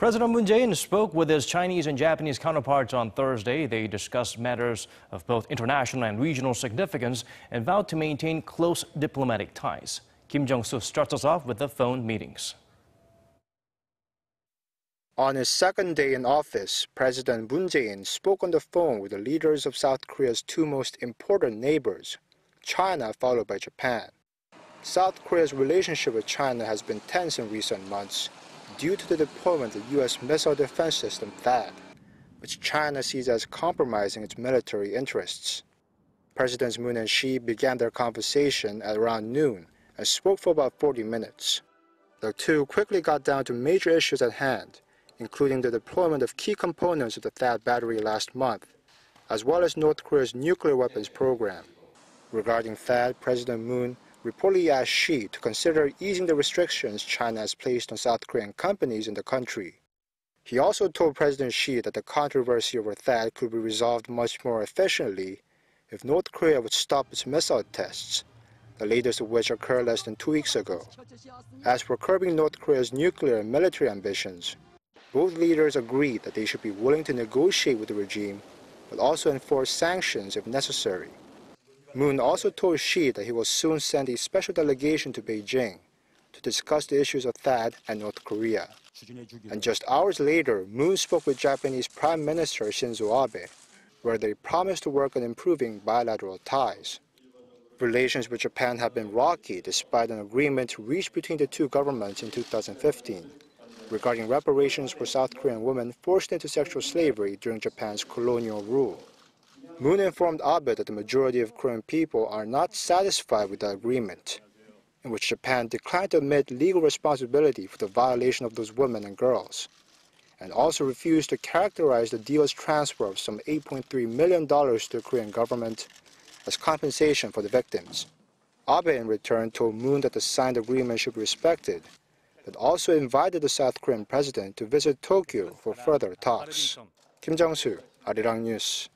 President Moon Jae-in spoke with his Chinese and Japanese counterparts on Thursday. They discussed matters of both international and regional significance and vowed to maintain close diplomatic ties. Jung-soo starts us off with the phone meetings. On his second day in office, President Moon Jae-in spoke on the phone with the leaders of South Korea's two most important neighbors, China followed by Japan. South Korea's relationship with China has been tense in recent months due to the deployment of the U.S. missile defense system THAAD, which China sees as compromising its military interests. Presidents Moon and Xi began their conversation at around noon and spoke for about 40 minutes. The two quickly got down to major issues at hand, including the deployment of key components of the THAAD battery last month, as well as North Korea's nuclear weapons program. Regarding THAAD, President Moon reportedly asked Xi to consider easing the restrictions China has placed on South Korean companies in the country. He also told President Xi that the controversy over THAAD could be resolved much more efficiently if North Korea would stop its missile tests, the latest of which occurred less than 2 weeks ago. As for curbing North Korea's nuclear and military ambitions, both leaders agreed that they should be willing to negotiate with the regime, but also enforce sanctions if necessary. Moon also told Xi that he will soon send a special delegation to Beijing to discuss the issues of THAAD and North Korea. And just hours later, Moon spoke with Japanese Prime Minister Shinzo Abe, where they promised to work on improving bilateral ties. Relations with Japan have been rocky despite an agreement reached between the two governments in 2015 regarding reparations for South Korean women forced into sexual slavery during Japan's colonial rule. Moon informed Abe that the majority of Korean people are not satisfied with the agreement, in which Japan declined to admit legal responsibility for the violation of those women and girls, and also refused to characterize the deal's transfer of some $8.3 million to the Korean government as compensation for the victims. Abe in return told Moon that the signed agreement should be respected, but also invited the South Korean president to visit Tokyo for further talks. Jung-soo, Arirang News.